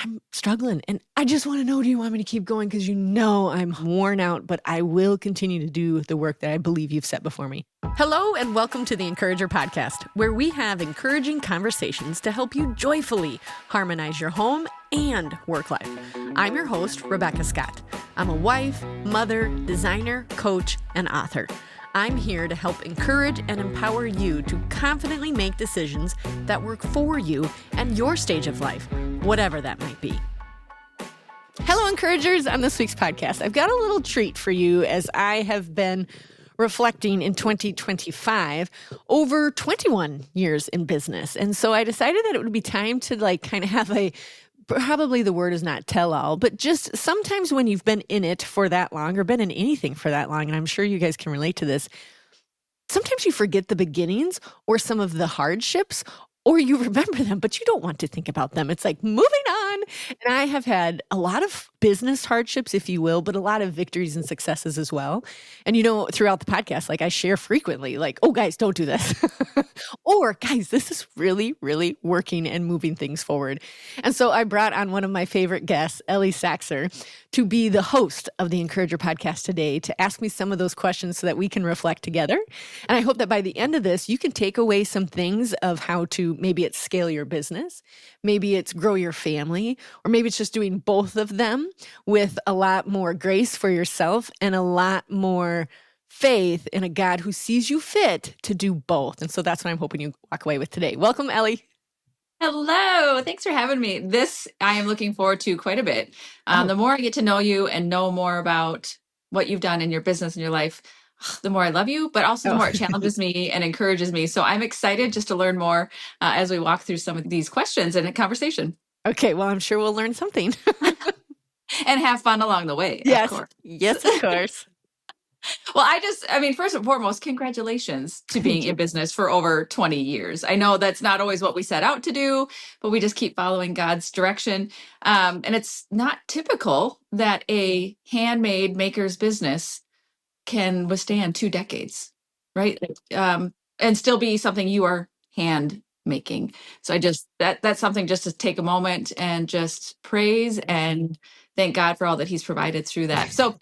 I'm struggling and I just want to know, do you want me to keep going? Because you know I'm worn out, but I will continue to do the work that I believe you've set before me. Hello and welcome to the Encourager Podcast, where we have encouraging conversations to help you joyfully harmonize your home and work life. I'm your host, Rebekah Scott. I'm a wife, mother, designer, coach, and author. I'm here to help encourage and empower you to confidently make decisions that work for you and your stage of life, whatever that might be. Hello, encouragers. On this week's podcast, I've got a little treat for you as I have been reflecting in 2025 over 21 years in business. And so I decided that it would be time to kind of have probably the word is not tell all, but just sometimes when you've been in it for that long or been in anything for that long, and I'm sure you guys can relate to this, sometimes you forget the beginnings or some of the hardships, or you remember them, but you don't want to think about them. It's like moving on. And I have had a lot of business hardships, if you will, but a lot of victories and successes as well. And throughout the podcast, I share frequently, oh, guys, don't do this. Or, guys, this is really, really working and moving things forward. And so I brought on one of my favorite guests, Ellie Saxer, to be the host of the Encourager podcast today to ask me some of those questions so that we can reflect together. And I hope that by the end of this, you can take away some things of how to, maybe it's scale your business, maybe it's grow your family, or maybe it's just doing both of them with a lot more grace for yourself and a lot more faith in a God who sees you fit to do both. And so that's what I'm hoping you walk away with today. Welcome, Ellie. Hello. Thanks for having me. This I am looking forward to quite a bit. The more I get to know you and know more about what you've done in your business and your life, the more I love you, but also the more it challenges me and encourages me. So I'm excited just to learn more as we walk through some of these questions and a conversation. Okay. Well, I'm sure we'll learn something. And have fun along the way. Yes. Of course. Yes, of course. Well, first and foremost, congratulations to being in business for over 20 years. I know that's not always what we set out to do, but we just keep following God's direction. And it's not typical that a handmade maker's business can withstand 2 decades, right? And still be something you are hand making. So that's something just to take a moment and just praise and thank God for all that he's provided through that. So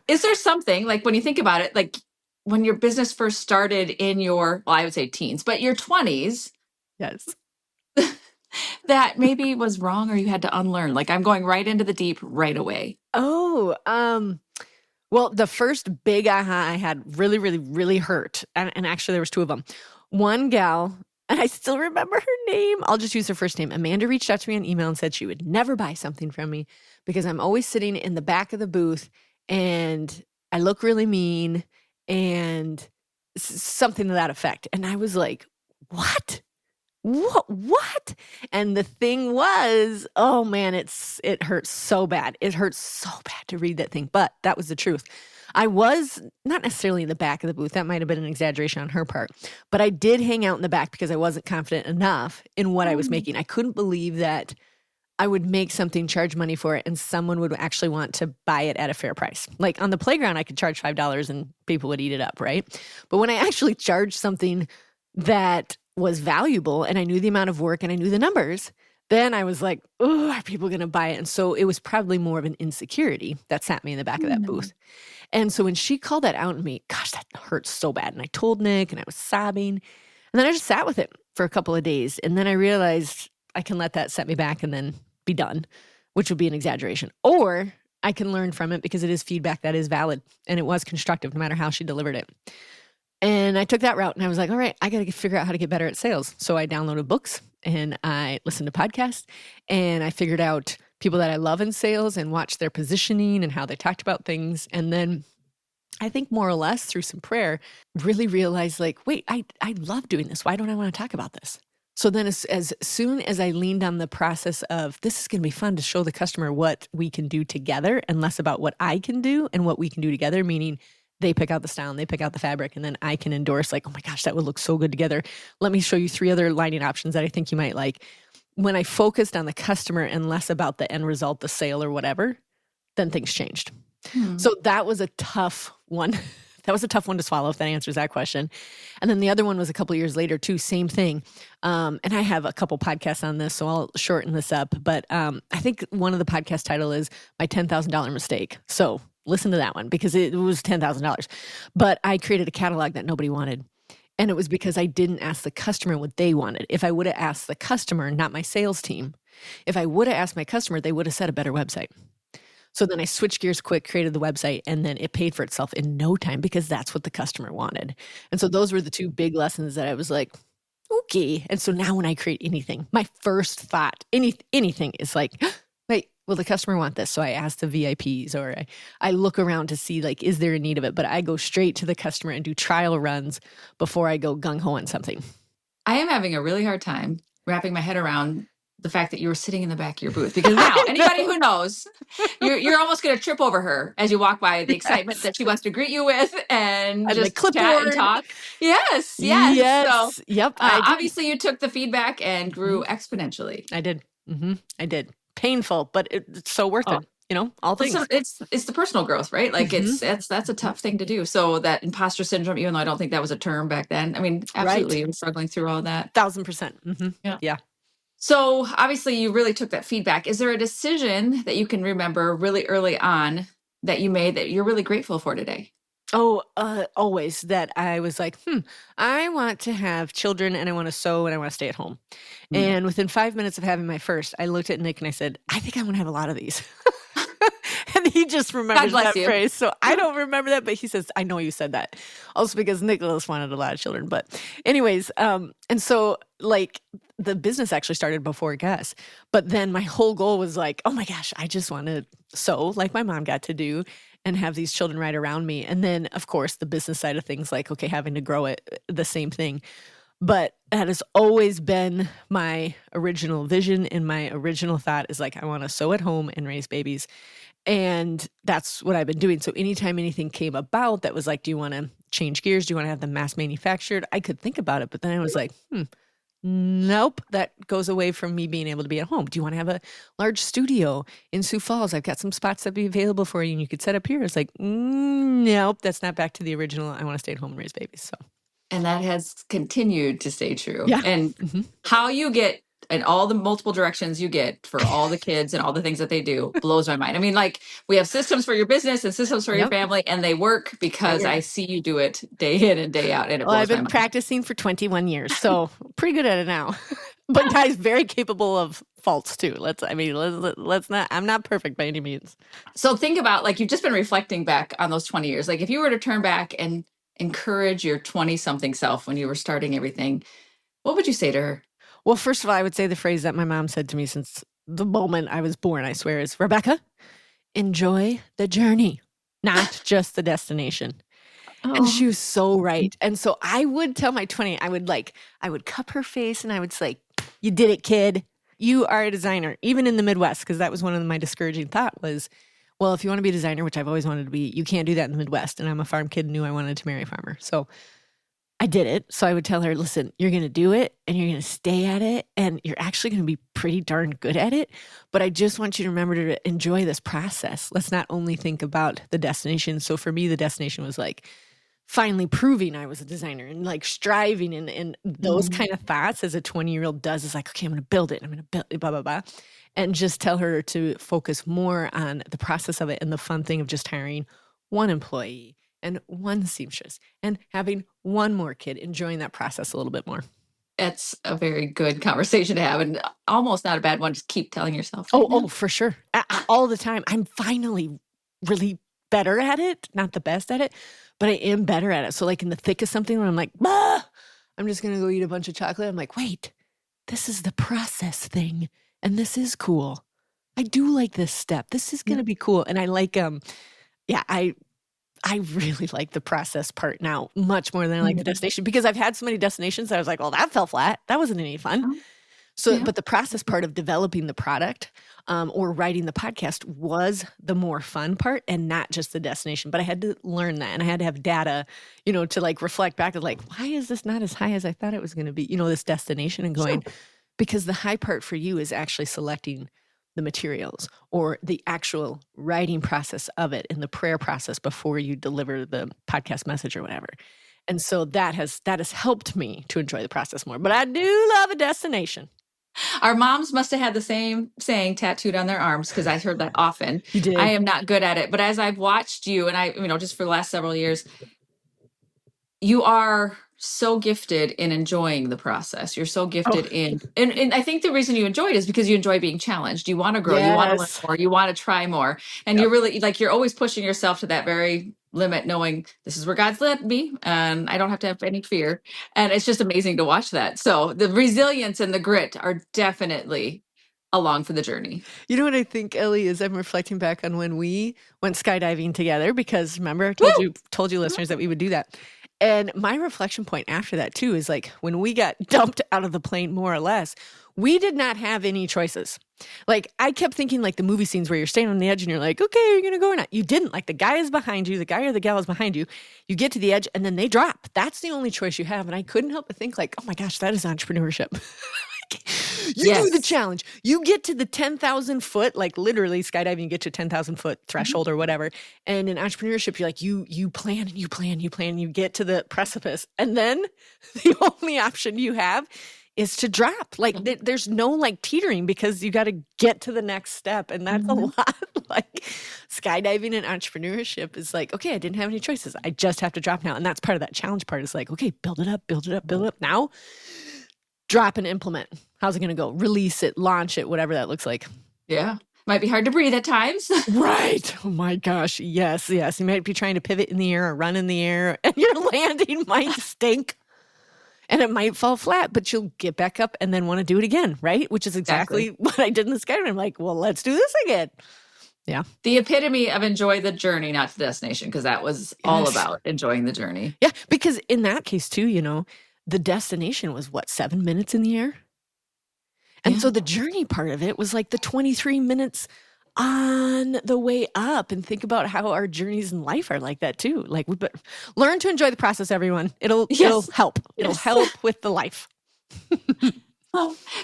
Is there something, when you think about it, when your business first started in I would say teens, but your 20s, yes, that maybe was wrong or you had to unlearn? I'm going right into the deep right away. Well, the first big aha I had really, really, really hurt. And actually there was 2 of them. One gal, and I still remember her name. I'll just use her first name. Amanda reached out to me on email and said she would never buy something from me because I'm always sitting in the back of the booth and I look really mean and something to that effect. And I was like, what? What? And the thing was, oh man, it hurts so bad. It hurts so bad to read that thing, but that was the truth. I was not necessarily in the back of the booth. That might have been an exaggeration on her part, but I did hang out in the back because I wasn't confident enough in what I was making. I couldn't believe that I would make something, charge money for it, and someone would actually want to buy it at a fair price. On the playground, I could charge $5 and people would eat it up, right? But when I actually charged something that was valuable and I knew the amount of work and I knew the numbers, then I was like, oh, are people going to buy it? And so it was probably more of an insecurity that sat me in the back of that booth. And so when she called that out in me, gosh, that hurts so bad. And I told Nick and I was sobbing. And then I just sat with it for a couple of days. And then I realized I can let that set me back and then be done, which would be an exaggeration. Or I can learn from it because it is feedback that is valid and it was constructive no matter how she delivered it. And I took that route and I was like, all right, I got to figure out how to get better at sales. So I downloaded books and I listened to podcasts and I figured out people that I love in sales and watched their positioning and how they talked about things. And then I think more or less through some prayer, really realized wait, I love doing this. Why don't I want to talk about this? So then as soon as I leaned on the process of this is going to be fun to show the customer what we can do together and less about what I can do and what we can do together, meaning they pick out the style and they pick out the fabric and then I can endorse oh my gosh, that would look so good together. Let me show you 3 other lining options that I think you might like. When I focused on the customer and less about the end result, the sale or whatever, then things changed. So that was a tough one That was a tough one to swallow, if that answers that question. And then the other one was a couple of years later too, same thing. And I have a couple podcasts on this, so I'll shorten this up. But I think one of the podcast title is My $10,000 Mistake. So listen to that one because it was $10,000. But I created a catalog that nobody wanted. And it was because I didn't ask the customer what they wanted. If I would have asked the customer, not my sales team, if I would have asked my customer, they would have said a better website. So then I switched gears quick, created the website, and then it paid for itself in no time because that's what the customer wanted. And so those were the two big lessons that I was like, okay. And so now when I create anything, my first thought, anything is like, wait, will the customer want this? So I ask the VIPs or I look around to see like, is there a need of it? But I go straight to the customer and do trial runs before I go gung-ho on something. I am having a really hard time wrapping my head around the fact that you were sitting in the back of your booth, because now anybody who knows, you're almost going to trip over her as you walk by, the excitement that she wants to greet you with and just chat and talk. Yes. So, yep. Obviously you took the feedback and grew exponentially. I did. I did. Painful, but it's so worth it. All things. So it's the personal growth, right? Like that's a tough thing to do. So that imposter syndrome, even though I don't think that was a term back then. I mean, absolutely, I'm struggling through all that. 1,000%. Yeah. So obviously you really took that feedback. Is there a decision that you can remember really early on that you made that you're really grateful for today? Oh, always that I was like, I want to have children and I want to sew and I want to stay at home. And within 5 minutes of having my first, I looked at Nick and I said, I think I want to have a lot of these. And he just remembers that phrase. So I don't remember that, but he says, I know you said that. Also because Nicholas wanted a lot of children. But anyways, and so like the business actually started before Gus. But then my whole goal was like, oh my gosh, I just want to sew like my mom got to do and have these children right around me. And then, of course, the business side of things, like, okay, having to grow it, the same thing. But that has always been my original vision and my original thought is like, I want to sew at home and raise babies. And that's what I've been doing. So anytime anything came about that was like, do you want to change gears? Do you want to have them mass manufactured? I could think about it. But then I was like, nope, that goes away from me being able to be at home. Do you want to have a large studio in Sioux Falls? I've got some spots that be available for you and you could set up here. It's like, nope, that's not back to the original. I want to stay at home and raise babies. So. And that has continued to stay true. Yeah. And how you get and all the multiple directions you get for all the kids and all the things that they do blows my mind. I mean, like we have systems for your business and systems for your family, and they work because I see you do it day in and day out. And I've been practicing for 21 years, so pretty good at it now. But guys, very capable of faults too. Let's not, I'm not perfect by any means. So think about, like, you've just been reflecting back on those 20 years. Like if you were to turn back and encourage your 20-something self when you were starting everything, what would you say to her? Well, first of all, I would say the phrase that my mom said to me since the moment I was born, I swear, is, Rebekah, enjoy the journey, not just the destination. And she was so right. And so I would tell my 20, I would cup her face and I would say, you did it, kid. You are a designer, even in the Midwest, because that was one of my discouraging thought was, well, if you want to be a designer, which I've always wanted to be, you can't do that in the Midwest. And I'm a farm kid and knew I wanted to marry a farmer. So I did it. So I would tell her, listen, you're going to do it and you're going to stay at it and you're actually going to be pretty darn good at it. But I just want you to remember to enjoy this process. Let's not only think about the destination. So for me, the destination was like finally proving I was a designer and like striving and those kind of thoughts as a 20-year-old does is like, okay, I'm going to build it. I'm going to build it, blah, blah, blah. And just tell her to focus more on the process of it and the fun thing of just hiring one employee and one seamstress and having one more kid, enjoying that process a little bit more. That's a very good conversation to have and almost not a bad one. Just keep telling yourself. Oh, for sure. All the time. I'm finally really better at it. Not the best at it, but I am better at it. So like in the thick of something when I'm like, I'm just going to go eat a bunch of chocolate. I'm like, wait, this is the process thing. And this is cool. I do like this step. This is going to be cool. And I like, I really like the process part now much more than I like the destination because I've had so many destinations that I was like, well, that fell flat. That wasn't any fun. So, but the process part of developing the product or writing the podcast was the more fun part and not just the destination. But I had to learn that and I had to have data, to like reflect back of like, why is this not as high as I thought it was going to be, this destination and going, because the high part for you is actually selecting the materials or the actual writing process of it and the prayer process before you deliver the podcast message or whatever. And so that has helped me to enjoy the process more. But I do love a destination. Our moms must have had the same saying tattooed on their arms, because I heard that often. You did. I am not good at it, but as I've watched you, and I, just for the last several years, you are so gifted in enjoying the process. You're so gifted and I think the reason you enjoy it is because you enjoy being challenged. You want to grow, you want to learn more, you want to try more. And you're really you're always pushing yourself to that very limit, knowing this is where God's led me and I don't have to have any fear. And it's just amazing to watch that. So the resilience and the grit are definitely along for the journey. You know what I think, Ellie, is I'm reflecting back on when we went skydiving together, because remember I told you listeners that we would do that. And my reflection point after that too is like when we got dumped out of the plane, more or less, we did not have any choices. Like I kept thinking like the movie scenes where you're standing on the edge and you're like, okay, are you going to go or not? You didn't. Like the guy is behind you, the guy or the gal is behind you. You get to the edge and then they drop. That's the only choice you have. And I couldn't help but think like, oh my gosh, that is entrepreneurship. You do the challenge. You get to the 10,000 foot, like literally skydiving, you get to 10,000 foot threshold or whatever. And in entrepreneurship, you're like, you plan and you plan, and you get to the precipice. And then the only option you have is to drop. Like there's no like teetering, because you got to get to the next step. And that's a lot. Like skydiving and entrepreneurship is like, okay, I didn't have any choices. I just have to drop now. And that's part of that challenge part, is like, okay, build it up, build it up, build it up. Now drop and implement. How's it going to go? Release it, launch it, whatever that looks like. Yeah. Might be hard to breathe at times. Right. Oh my gosh. Yes. You might be trying to pivot in the air or run in the air, and your landing might stink and it might fall flat, but you'll get back up and then want to do it again. Right. Which is exactly what I did in the skydiving. I'm like, well, let's do this again. Yeah. The epitome of enjoy the journey, not the destination, because that was all about enjoying the journey. Yeah. Because in that case too, the destination was 7 minutes in the air? And so the journey part of it was like the 23 minutes on the way up. And think about how our journeys in life are like that too. Like we learn to enjoy the process, everyone. It'll help. It'll help with the life.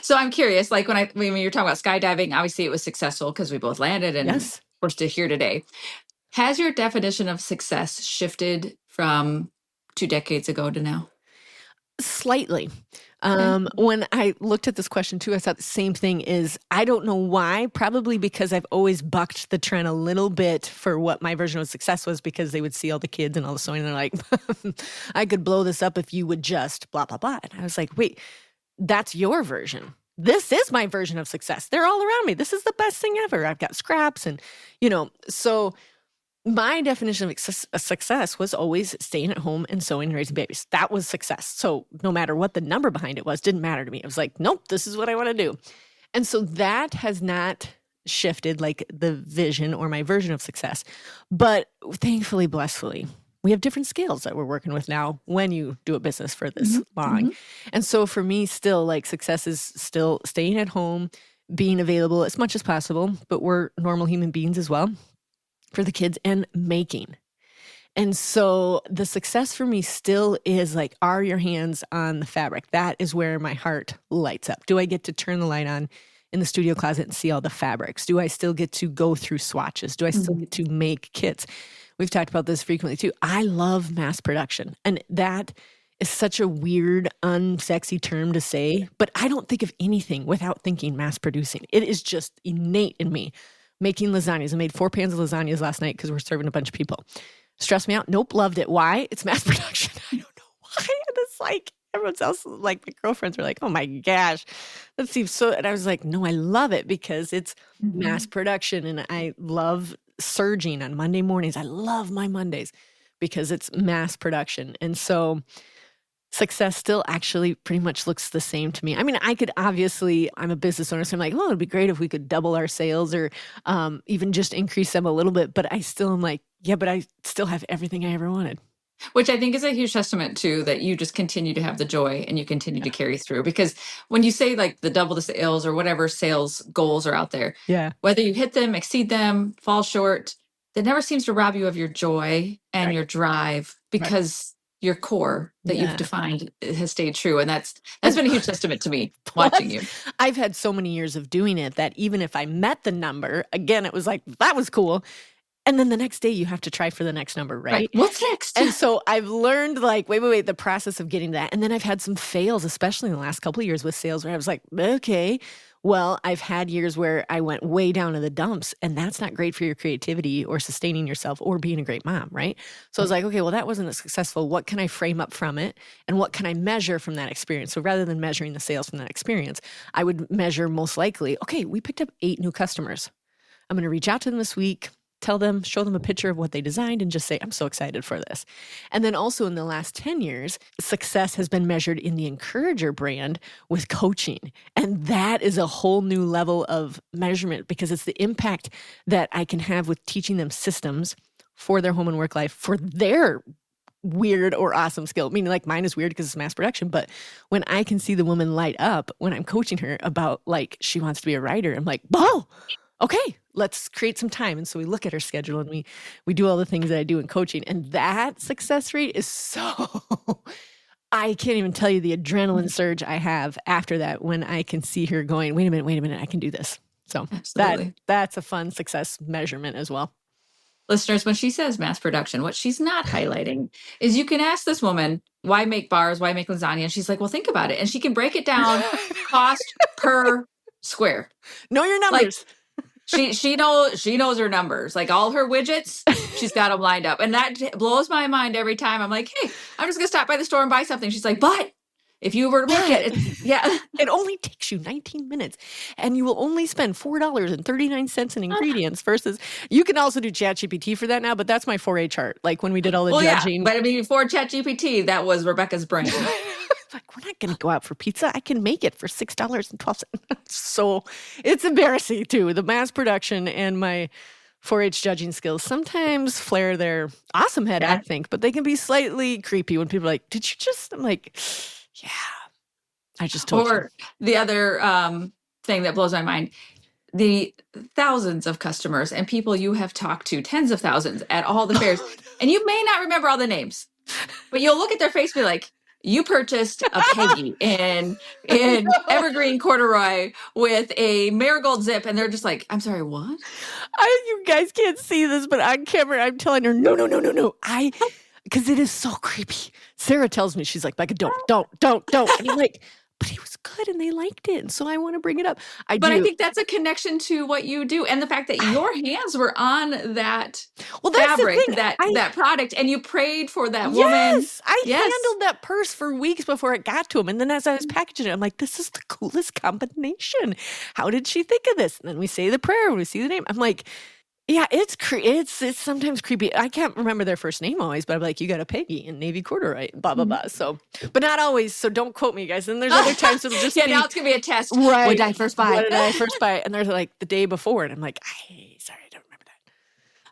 So I'm curious, like when you're talking about skydiving, obviously it was successful because we both landed and we're still here today. Has your definition of success shifted from 2 decades ago to now? Slightly. When I looked at this question too, I thought the same thing. Is I don't know why, probably because I've always bucked the trend a little bit for what my version of success was, because they would see all the kids and all the sewing and they're like, I could blow this up if you would just blah, blah, blah. And I was like, wait, that's your version. This is my version of success. They're all around me. This is the best thing ever. I've got scraps and, so my definition of success was always staying at home and sewing and raising babies. That was success. So no matter what the number behind it was, didn't matter to me. It was like, nope, this is what I want to do. And so that has not shifted, like the vision or my version of success. But thankfully, blessedly, we have different scales that we're working with now when you do a business for this long. And so for me, still, like success is still staying at home, being available as much as possible, but we're normal human beings as well, for the kids, and making. And so the success for me still is like, are your hands on the fabric? That is where my heart lights up. Do I get to turn the light on in the studio closet and see all the fabrics? Do I still get to go through swatches? Do I still get to make kits? We've talked about this frequently too. I love mass production. And that is such a weird, unsexy term to say, but I don't think of anything without thinking mass producing. It is just innate in me. Making lasagnas. I made 4 pans of lasagnas last night because we're serving a bunch of people. Stressed me out? Nope, loved it. Why? It's mass production. I don't know why. And it's like, everyone else, like my girlfriends were like, oh my gosh, that seems so. And I was like, no, I love it because it's mass production. And I love surging on Monday mornings. I love my Mondays because it's mass production. And so success still actually pretty much looks the same to me. I mean, I could obviously, I'm a business owner, so I'm like, it'd be great if we could double our sales or even just increase them a little bit. But I still am like, yeah, but I still have everything I ever wanted. Which I think is a huge testament to that you just continue to have the joy and you continue to carry through. Because when you say like the double the sales or whatever sales goals are out there, whether you hit them, exceed them, fall short, that never seems to rob you of your joy and your drive, because your core that you've Yeah. defined has stayed true. And that's been a huge testament to me watching you. I've had so many years of doing it that even if I met the number, again, it was like, that was cool. And then the next day you have to try for the next number, right? What's next? And so I've learned like, wait, the process of getting that. And then I've had some fails, especially in the last couple of years with sales where I was like, okay, well, I've had years where I went way down to the dumps, and that's not great for your creativity or sustaining yourself or being a great mom, right? So I was like, okay, well, that wasn't as successful. What can I frame up from it? And what can I measure from that experience? So rather than measuring the sales from that experience, I would measure most likely, okay, we picked up 8 new customers. I'm going to reach out to them this week, tell them, show them a picture of what they designed and just say, I'm so excited for this. And then also in the last 10 years, success has been measured in the Encourager brand with coaching. And that is a whole new level of measurement because it's the impact that I can have with teaching them systems for their home and work life, for their weird or awesome skill. Meaning like mine is weird because it's mass production, but when I can see the woman light up when I'm coaching her about like, she wants to be a writer, I'm like, whoa, okay, let's create some time. And so we look at her schedule and we do all the things that I do in coaching. And that success rate is so, I can't even tell you the adrenaline surge I have after that when I can see her going, wait a minute, I can do this. So that's a fun success measurement as well. Listeners, when she says mass production, what she's not highlighting is you can ask this woman, why make bars? Why make lasagna? And she's like, well, think about it. And she can break it down cost per square. Know your numbers. Like, she knows her numbers. Like all her widgets, she's got them lined up. And that blows my mind every time. I'm like, hey, I'm just going to stop by the store and buy something. She's like, but if you were to make it only takes you 19 minutes and you will only spend $4.39 in ingredients versus you can also do ChatGPT for that now, but that's my 4A chart. Like when we did all the judging. Yeah, but I mean, before ChatGPT, that was Rebekah's brain. Like, we're not going to go out for pizza. I can make it for $6.12. So it's embarrassing too. The mass production and my 4-H judging skills sometimes flare their awesome head, I think, but they can be slightly creepy when people are like, did you just, I'm like, yeah, I just told you. Or the other thing that blows my mind, the thousands of customers and people you have talked to, tens of thousands at all the fairs, and you may not remember all the names, but you'll look at their face and be like, you purchased a Peggy in evergreen corduroy with a marigold zip. And they're just like, I'm sorry, what? You guys can't see this, but on camera, I'm telling her, no. Because it is so creepy. Sarah tells me, she's like, Becca, don't. And I'm like, but it was good and they liked it. And so I want to bring it up. I think that's a connection to what you do. And the fact that your hands were on that fabric, that product, and you prayed for that woman. I handled that purse for weeks before it got to him. And then as I was packaging it, I'm like, this is the coolest combination. How did she think of this? And then we say the prayer when we see the name. I'm like, yeah, it's sometimes creepy. I can't remember their first name always, but I'm like, you got a Peggy in navy corduroy, blah, blah, blah. So, but not always. So don't quote me, guys. And there's other times it'll just be. Now it's going to be a test. Right. What did I first buy? And there's like the day before. And I'm like, sorry, I don't remember that.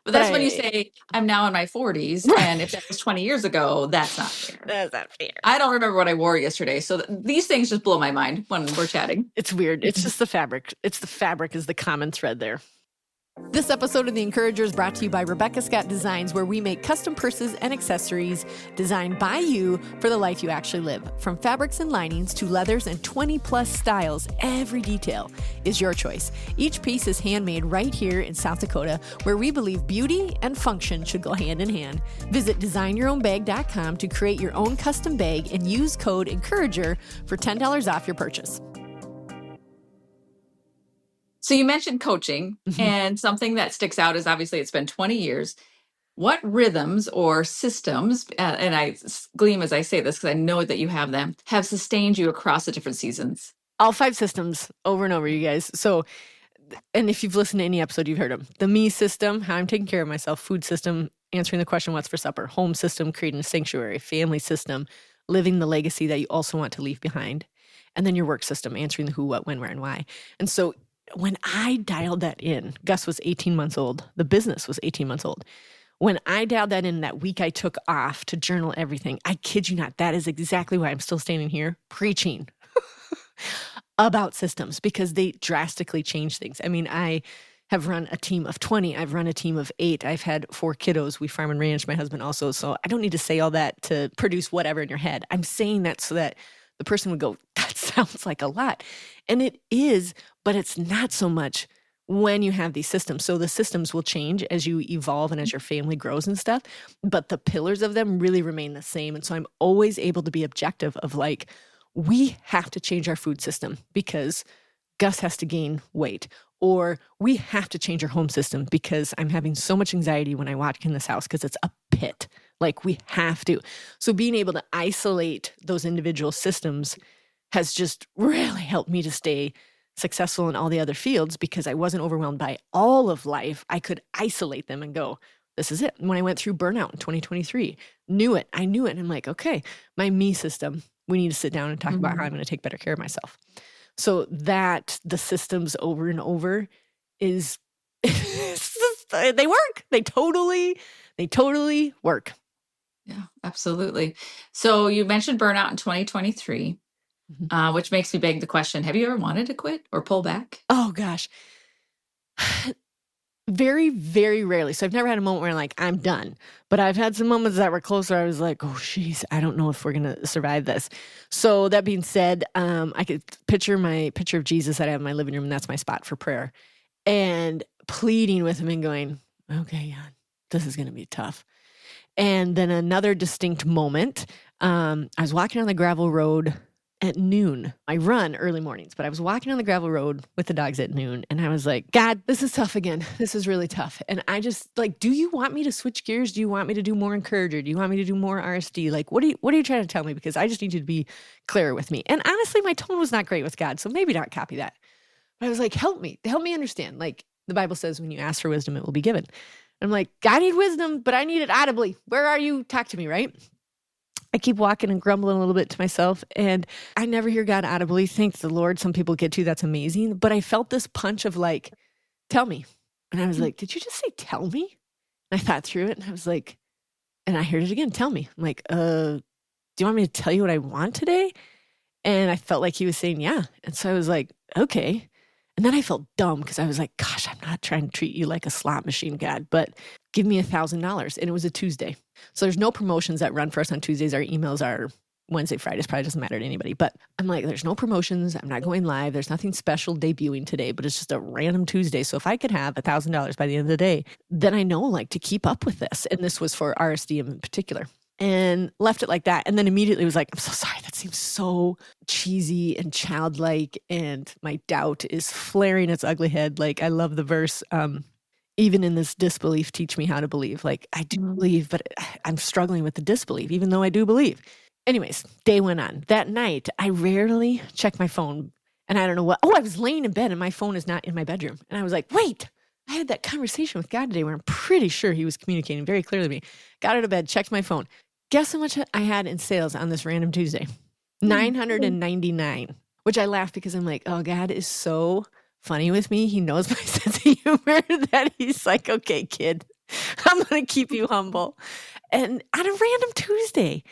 But that's when you say, I'm now in my 40s. Right. And if that was 20 years ago, that's not fair. That's not fair. I don't remember what I wore yesterday. So these things just blow my mind when we're chatting. It's weird. It's just the fabric. It's the fabric is the common thread there. This episode of The Encourager is brought to you by Rebekah Scott Designs, where we make custom purses and accessories designed by you for the life you actually live. From fabrics and linings to leathers and 20+ styles, every detail is your choice. Each piece is handmade right here in South Dakota, where we believe beauty and function should go hand in hand. Visit designyourownbag.com to create your own custom bag and use code ENCOURAGER for $10 off your purchase. So you mentioned coaching, and something that sticks out is obviously it's been 20 years. What rhythms or systems, and I gleam as I say this because I know that you have them, have sustained you across the different seasons? All 5 systems over and over, you guys. So, and if you've listened to any episode, you've heard them. The me system, how I'm taking care of myself. Food system, answering the question, what's for supper. Home system, creating a sanctuary. Family system, living the legacy that you also want to leave behind. And then your work system, answering the who, what, when, where, and why. And so when I dialed that in, Gus was 18 months old. The business was 18 months old. When I dialed that in that week I took off to journal everything, I kid you not, that is exactly why I'm still standing here preaching about systems, because they drastically change things. I mean, I have run a team of 20. I've run a team of 8. I've had 4 kiddos. We farm and ranch, my husband also. So I don't need to say all that to produce whatever in your head. I'm saying that so that the person would go, that sounds like a lot. And it is, but it's not so much when you have these systems. So the systems will change as you evolve and as your family grows and stuff, but the pillars of them really remain the same. And so I'm always able to be objective of like, we have to change our food system because Gus has to gain weight, or we have to change our home system because I'm having so much anxiety when I walk in this house because it's a pit. Like we have to. So being able to isolate those individual systems has just really helped me to stay successful in all the other fields because I wasn't overwhelmed by all of life. I could isolate them and go, this is it. When I went through burnout in 2023, I knew it. And I'm like, okay, my me system, we need to sit down and talk about how I'm going to take better care of myself. So that the systems over and over is, they work. They totally work. Yeah, absolutely. So you mentioned burnout in 2023. Which makes me beg the question, have you ever wanted to quit or pull back? Oh, gosh. Very, very rarely. So I've never had a moment where I'm like, I'm done. But I've had some moments that were close where I was like, oh, geez, I don't know if we're going to survive this. So that being said, I could picture my picture of Jesus that I have in my living room, and that's my spot for prayer. And pleading with him and going, okay, God, this is going to be tough. And then another distinct moment, I was walking on the gravel road at noon. I run early mornings, but I was walking on the gravel road with the dogs at noon, and I was like, God, this is tough again. This is really tough. And I just like, do you want me to switch gears? Do you want me to do more Encourager? Do you want me to do more RSD? Like, what are you trying to tell me? Because I just need you to be clearer with me. And honestly, my tone was not great with God, so maybe not copy that. But I was like, help me understand. Like the Bible says, when you ask for wisdom, it will be given. And I'm like, I need wisdom, but I need it audibly. Where are you? Talk to me, right? I keep walking and grumbling a little bit to myself, and I never hear God audibly. Thank the Lord. Some people get to, that's amazing. But I felt this punch of like, tell me. And I was like, did you just say, tell me? And I thought through it, and I was like, and I heard it again, tell me. I'm like, do you want me to tell you what I want today? And I felt like he was saying, yeah. And so I was like, okay. And then I felt dumb because I was like, gosh, I'm not trying to treat you like a slot machine, God, but give me $1,000. And it was a Tuesday. So there's no promotions that run for us on Tuesdays. Our emails are Wednesday, Fridays, probably doesn't matter to anybody. But I'm like, there's no promotions. I'm not going live. There's nothing special debuting today, but it's just a random Tuesday. So if I could have $1,000 by the end of the day, then I know like to keep up with this. And this was for RSD in particular. And left it like that. And then immediately was like, I'm so sorry. That seems so cheesy and childlike. And my doubt is flaring its ugly head. Like, I love the verse, even in this disbelief, teach me how to believe. Like, I do believe, but I'm struggling with the disbelief, even though I do believe. Anyways, day went on. That night, I rarely check my phone. And I don't know what. Oh, I was laying in bed and my phone is not in my bedroom. And I was like, wait. I had that conversation with God today where I'm pretty sure he was communicating very clearly to me. Got out of bed, checked my phone. Guess how much I had in sales on this random Tuesday? 999, which I laugh because I'm like, oh, God is so funny with me. He knows my sense of humor that he's like, okay, kid, I'm going to keep you humble. And on a random Tuesday.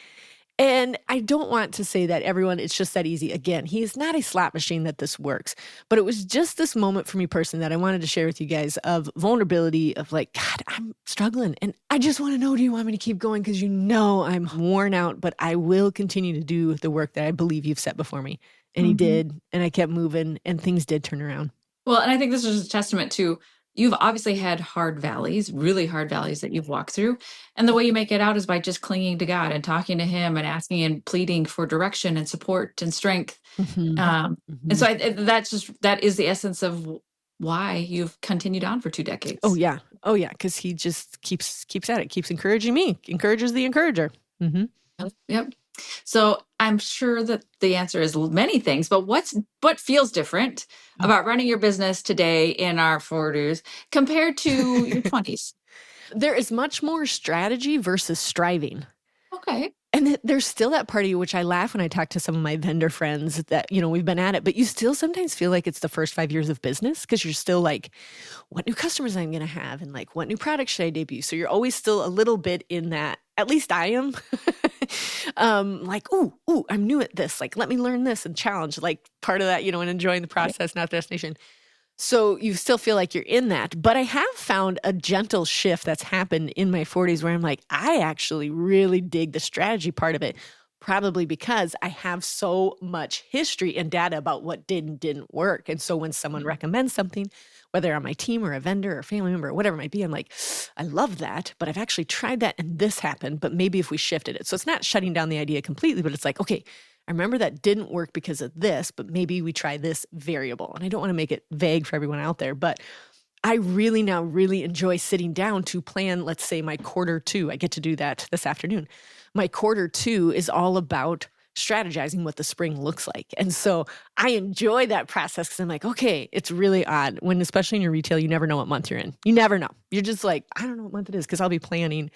And I don't want to say that everyone, it's just that easy. Again, he is not a slot machine that this works. But it was just this moment for me personally that I wanted to share with you guys of vulnerability of like, God, I'm struggling. And I just want to know, do you want me to keep going? Because you know I'm worn out, but I will continue to do the work that I believe you've set before me. And he did. And I kept moving and things did turn around. Well, and I think this is a testament to you've obviously had hard valleys, really hard valleys that you've walked through. And the way you make it out is by just clinging to God and talking to him and asking and pleading for direction and support and strength. And so that is the essence of why you've continued on for 2 decades. Oh, yeah. Because he just keeps at it, keeps encouraging me, encourages the encourager. Yep. So I'm sure that the answer is many things, but what feels different about running your business today in our 40s compared to your 20s? There is much more strategy versus striving. Okay. And there's still that part of you, which I laugh when I talk to some of my vendor friends that, you know, we've been at it, but you still sometimes feel like it's the first 5 years of business because you're still like, what new customers I'm going to have? And like, what new product should I debut? So you're always still a little bit in that, at least I am, like, ooh, I'm new at this. Like, let me learn this and challenge, like part of that, you know, and enjoying the process, not the destination. So you still feel like you're in that. But I have found a gentle shift that's happened in my 40s where I'm like, I actually really dig the strategy part of it, probably because I have so much history and data about what did and didn't work. And so when someone recommends something, whether on my team or a vendor or a family member or whatever it might be, I'm like, I love that, but I've actually tried that and this happened, but maybe if we shifted it. So it's not shutting down the idea completely, but it's like, okay, I remember that didn't work because of this, but maybe we try this variable. And I don't want to make it vague for everyone out there, but I really now really enjoy sitting down to plan, let's say, my quarter two. I get to do that this afternoon. My quarter two is all about strategizing what the spring looks like. And so I enjoy that process because I'm like, okay, it's really odd when, especially in your retail, you never know what month you're in. You never know. You're just like, I don't know what month it is because I'll be planning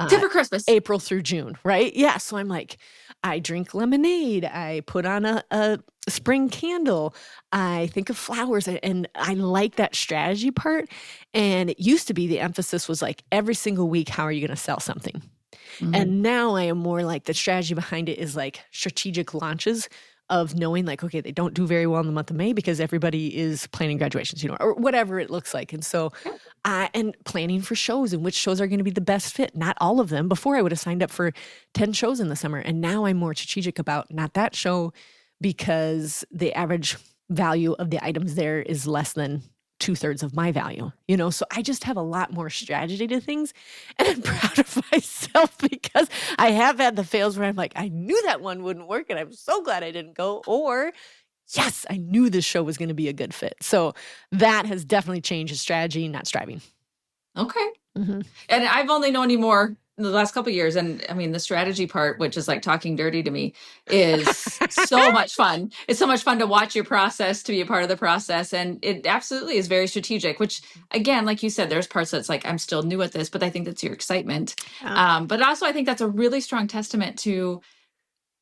Tip for Christmas. April through June, right? Yeah. So I'm like, I drink lemonade. I put on a spring candle. I think of flowers, and I like that strategy part. And it used to be the emphasis was like every single week, how are you going to sell something? Mhm. And now I am more like the strategy behind it is like strategic launches of knowing like, okay, they don't do very well in the month of May because everybody is planning graduations, or whatever it looks like. And so, and planning for shows and which shows are going to be the best fit. Not all of them. Before I would have signed up for 10 shows in the summer. And now I'm more strategic about not that show because the average value of the items there is less than 2/3 of my value, So I just have a lot more strategy to things, and I'm proud of myself because I have had the fails where I'm like, I knew that one wouldn't work and I'm so glad I didn't go, or yes, I knew this show was going to be a good fit. So that has definitely changed his strategy, not striving. Okay. Mm-hmm. And I've only known you more in the last couple of years. And I mean, the strategy part, which is like talking dirty to me, is so much fun. It's so much fun to watch your process, to be a part of the process. And it absolutely is very strategic, which again, like you said, there's parts that's like, I'm still new at this, but I think that's your excitement. But also I think that's a really strong testament to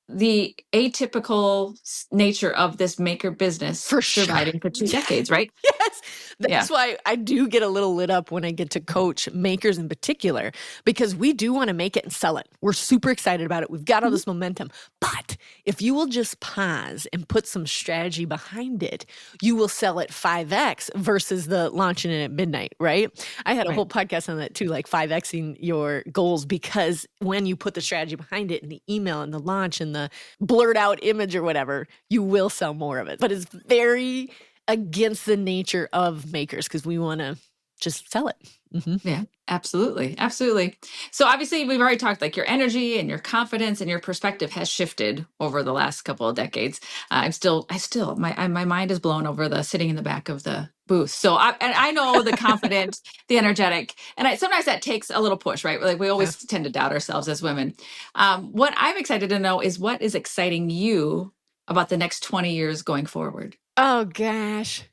the atypical nature of this maker business For sure. surviving for 2 decades, right? Yes. That's why I do get a little lit up when I get to coach makers in particular, because we do want to make it and sell it. We're super excited about it. We've got all this momentum. But if you will just pause and put some strategy behind it, you will sell it 5x versus the launching it at midnight, right? I had a whole podcast on that too, like 5xing your goals, because when you put the strategy behind it and the email and the launch and the blurred out image or whatever, you will sell more of it. But it's very against the nature of makers because we want to just sell it. Mm-hmm. Yeah, absolutely. Absolutely. So obviously we've already talked like your energy and your confidence and your perspective has shifted over the last couple of decades. My mind is blown over the sitting in the back of the booth. So I know the confident, the energetic, and sometimes that takes a little push, right? Like we always tend to doubt ourselves as women. What I'm excited to know is what is exciting you about the next 20 years going forward? Oh gosh.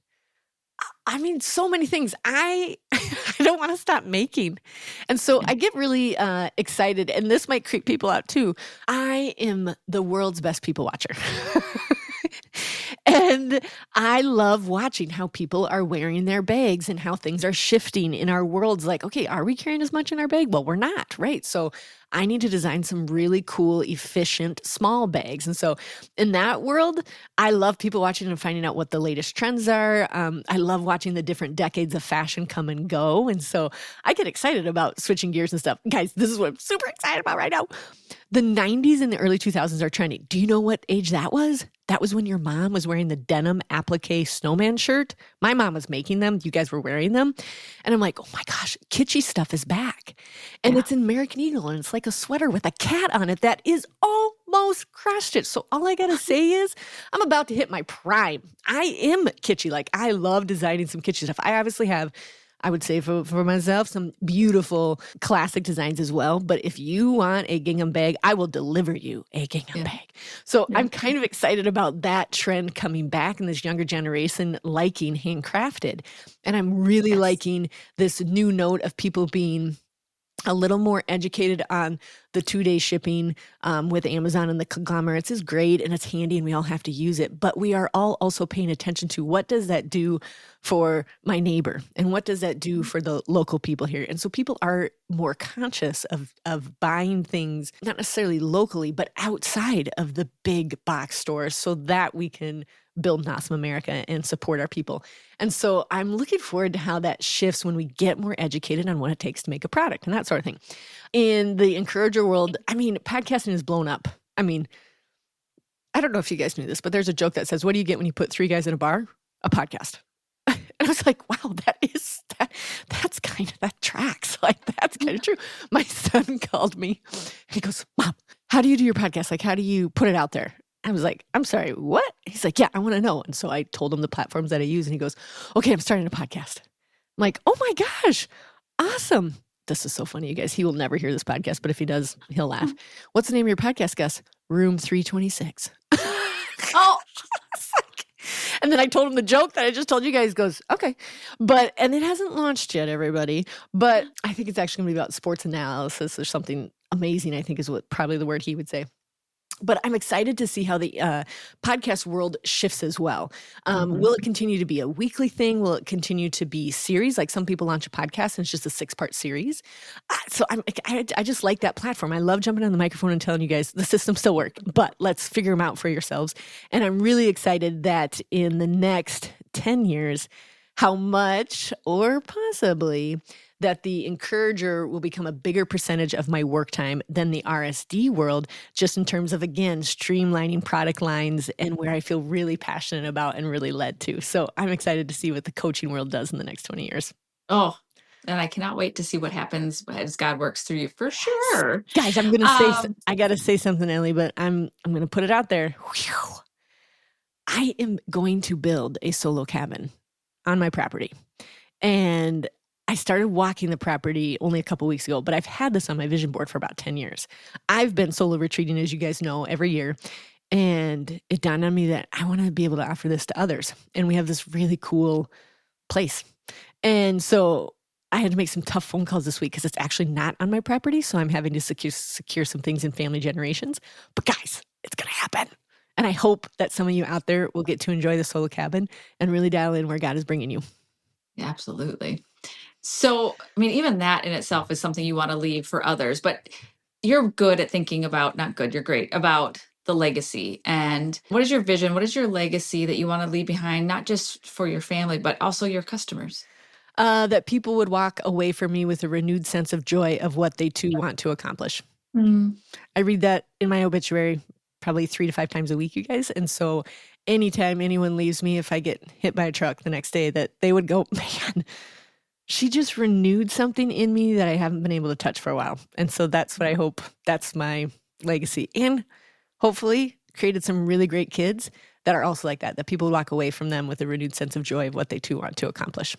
I mean, so many things. I don't want to stop making. And so I get really excited, and this might creep people out too. I am the world's best people watcher. And I love watching how people are wearing their bags and how things are shifting in our worlds. Like, okay, are we carrying as much in our bag? Well, we're not, right? So I need to design some really cool, efficient, small bags. And so in that world, I love people watching and finding out what the latest trends are. I love watching the different decades of fashion come and go. And so I get excited about switching gears and stuff. Guys, this is what I'm super excited about right now. The 90s and the early 2000s are trending. Do you know what age that was? That was when your mom was wearing the denim applique snowman shirt. My mom was making them. You guys were wearing them. And I'm like, oh my gosh, kitschy stuff is back. And it's an American Eagle, and it's like a sweater with a cat on it that is almost crushed it. So all I got to say is I'm about to hit my prime. I am kitschy. Like, I love designing some kitschy stuff. I obviously have, I would say for myself, some beautiful classic designs as well. But if you want a gingham bag, I will deliver you a gingham bag. So I'm kind of excited about that trend coming back and this younger generation liking handcrafted. And I'm really liking this new note of people being a little more educated on the 2-day shipping with Amazon and the conglomerates is great and it's handy and we all have to use it. But we are all also paying attention to what does that do for my neighbor and what does that do for the local people here. And so people are more conscious of buying things, not necessarily locally, but outside of the big box stores so that we can build an awesome America and support our people. And so I'm looking forward to how that shifts when we get more educated on what it takes to make a product and that sort of thing. In the encourager world, I mean, podcasting has blown up. I mean, I don't know if you guys knew this, but there's a joke that says, what do you get when you put 3 guys in a bar? A podcast. And I was like, wow, that's kind of, that tracks. Like, that's kind of true. My son called me and he goes, Mom, how do you do your podcast? Like, how do you put it out there? I was like, I'm sorry, what? He's like, yeah, I want to know. And so I told him the platforms that I use and he goes, okay, I'm starting a podcast. I'm like, oh my gosh, awesome. This is so funny, you guys. He will never hear this podcast, but if he does, he'll laugh. What's the name of your podcast, Gus? Room 326. Oh, and then I told him the joke that I just told you guys. He goes, okay. And it hasn't launched yet, everybody. But I think it's actually going to be about sports analysis or something amazing, I think is what probably the word he would say. But I'm excited to see how the podcast world shifts as well. Will it continue to be a weekly thing? Will it continue to be series? Like some people launch a podcast and it's just a 6-part series. So I just like that platform. I love jumping on the microphone and telling you guys the systems still work, but let's figure them out for yourselves. And I'm really excited that in the next 10 years, how much or possibly that the encourager will become a bigger percentage of my work time than the RSD world, just in terms of, again, streamlining product lines and where I feel really passionate about and really led to. So I'm excited to see what the coaching world does in the next 20 years. Oh, and I cannot wait to see what happens as God works through you for sure. Guys, I'm going to say, I got to say something, Ellie, but I'm going to put it out there. Whew. I am going to build a solo cabin on my property. And I started walking the property only a couple weeks ago, but I've had this on my vision board for about 10 years. I've been solo retreating, as you guys know, every year. And it dawned on me that I want to be able to offer this to others. And we have this really cool place. And so I had to make some tough phone calls this week because it's actually not on my property. So I'm having to secure some things in family generations. But guys, it's going to happen. And I hope that some of you out there will get to enjoy the solo cabin and really dial in where God is bringing you. Yeah, absolutely. So, I mean, even that in itself is something you want to leave for others, but you're good at thinking about, not good, you're great about the legacy. And what is your vision? What is your legacy that you want to leave behind, not just for your family, but also your customers? That people would walk away from me with a renewed sense of joy of what they too want to accomplish. I read that in my obituary probably 3 to 5 times a week, you guys. And so anytime anyone leaves me, if I get hit by a truck the next day, that they would go, man, she just renewed something in me that I haven't been able to touch for a while. And so that's what I hope. That's my legacy. And hopefully created some really great kids that are also like that people walk away from them with a renewed sense of joy of what they too want to accomplish.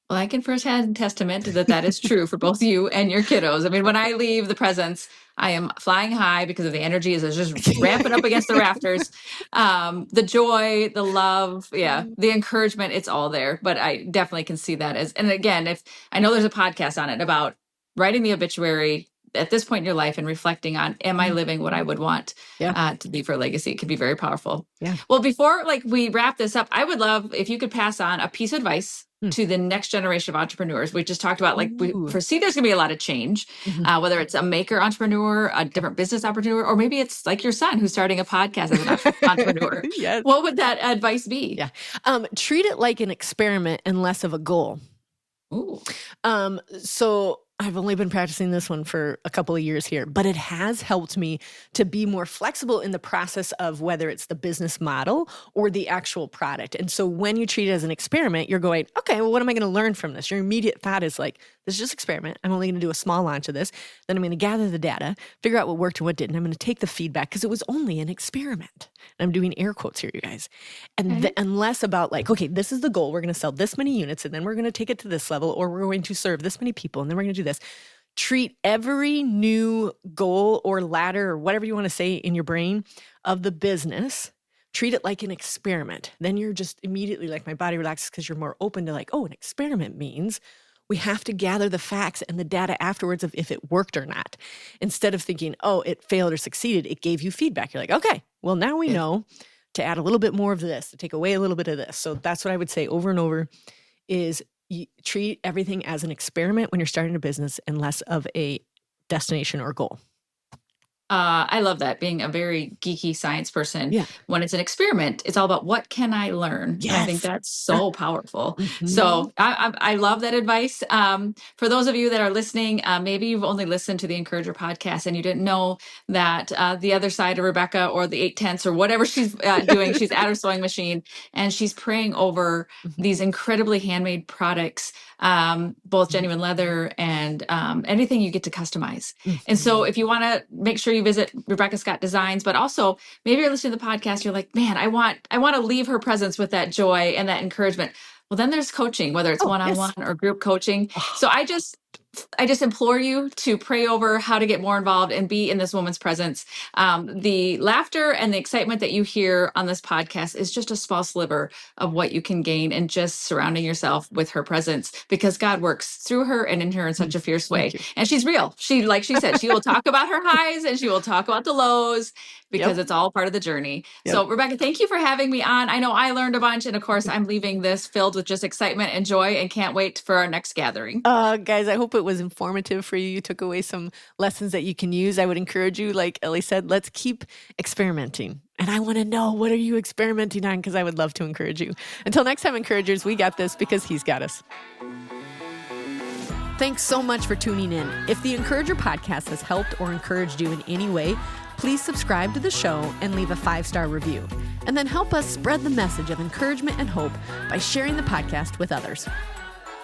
Well, I can firsthand testament that is true for both you and your kiddos. I mean, when I leave the presence, I am flying high because of the energy is just ramping up against the rafters. The joy, the love, the encouragement, it's all there. But I definitely can see that as, and again, if I know there's a podcast on it about writing the obituary at this point in your life and reflecting on, am I living what I would want to leave for a legacy? It could be very powerful. Yeah. Well, before we wrap this up, I would love if you could pass on a piece of advice to the next generation of entrepreneurs. We just talked about we foresee there's going to be a lot of change, whether it's a maker entrepreneur, a different business entrepreneur, or maybe it's like your son who's starting a podcast as an entrepreneur. Yes. What would that advice be? Yeah. Treat it like an experiment and less of a goal. Ooh. So I've only been practicing this one for a couple of years here, but it has helped me to be more flexible in the process of whether it's the business model or the actual product. And so when you treat it as an experiment, you're going, okay, well, what am I going to learn from this? Your immediate thought is like, this is just experiment. I'm only going to do a small launch of this. Then I'm going to gather the data, figure out what worked and what didn't. I'm going to take the feedback because it was only an experiment. And I'm doing air quotes here, you guys. And less about like, okay, this is the goal. We're going to sell this many units and then we're going to take it to this level, or we're going to serve this many people and then we're going to do this. Treat every new goal or ladder or whatever you want to say in your brain of the business, treat it like an experiment. Then you're just immediately like, my body relaxes because you're more open to like, oh, an experiment means We have to gather the facts and the data afterwards of if it worked or not. Instead of thinking, oh, it failed or succeeded, it gave you feedback. You're like, okay, well, now we know to add a little bit more of this, to take away a little bit of this. So that's what I would say over and over is you treat everything as an experiment when you're starting a business and less of a destination or goal. I love that. Being a very geeky science person, Yeah. when it's an experiment, it's all about what can I learn? And I think Yes. that's so powerful. Mhm. So I love that advice. For those of you that are listening, maybe you've only listened to the Encourager podcast and you didn't know that the other side of Rebekah, or the 8/10 or whatever she's doing, she's at her sewing machine and she's praying over these incredibly handmade products, both genuine leather and anything you get to customize. And so if you want to make sure you visit Rebekah Scott Designs, but also maybe you're listening to the podcast, you're like, man, I want to leave her presence with that joy and that encouragement. Well, then there's coaching, whether it's one-on-one or group coaching. So I just implore you to pray over how to get more involved and be in this woman's presence. The laughter and the excitement that you hear on this podcast is just a small sliver of what you can gain in just surrounding yourself with her presence, because God works through her and in her in such a fierce way. And she's real. Like she said, she will talk about her highs and she will talk about the lows, because it's all part of the journey. So Rebekah, thank you for having me on. I know I learned a bunch, and of course I'm leaving this filled with just excitement and joy and can't wait for our next gathering. Guys, I hope it was informative for you. You took away some lessons that you can use. I would encourage you, like Ellie said, let's keep experimenting. And I want to know, what are you experimenting on? Because I would love to encourage you. Until next time, encouragers, we got this because he's got us. Thanks so much for tuning in. If the Encourager podcast has helped or encouraged you in any way, please subscribe to the show and leave a 5-star review. And then help us spread the message of encouragement and hope by sharing the podcast with others.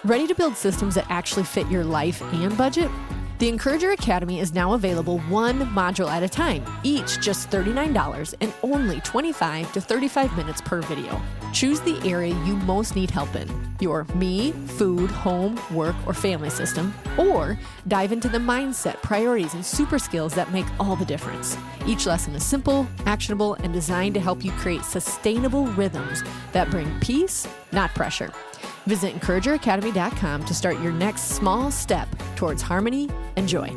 Ready to build systems that actually fit your life and budget? The Encourager Academy is now available one module at a time, each just $39 and only 25 to 35 minutes per video. Choose the area you most need help in, your me, food, home, work, or family system, or dive into the mindset, priorities, and super skills that make all the difference. Each lesson is simple, actionable, and designed to help you create sustainable rhythms that bring peace, not pressure. Visit EncouragerAcademy.com to start your next small step towards harmony and joy.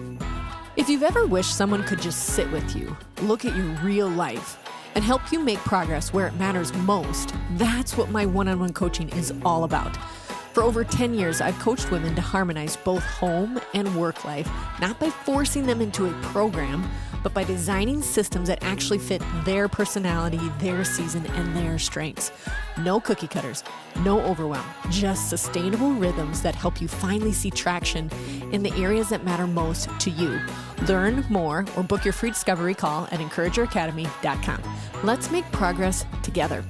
If you've ever wished someone could just sit with you, look at your real life, and help you make progress where it matters most, that's what my one-on-one coaching is all about. For over 10 years, I've coached women to harmonize both home and work life, not by forcing them into a program, but by designing systems that actually fit their personality, their season, and their strengths. No cookie cutters, no overwhelm, just sustainable rhythms that help you finally see traction in the areas that matter most to you. Learn more or book your free discovery call at EncouragerAcademy.com. Let's make progress together.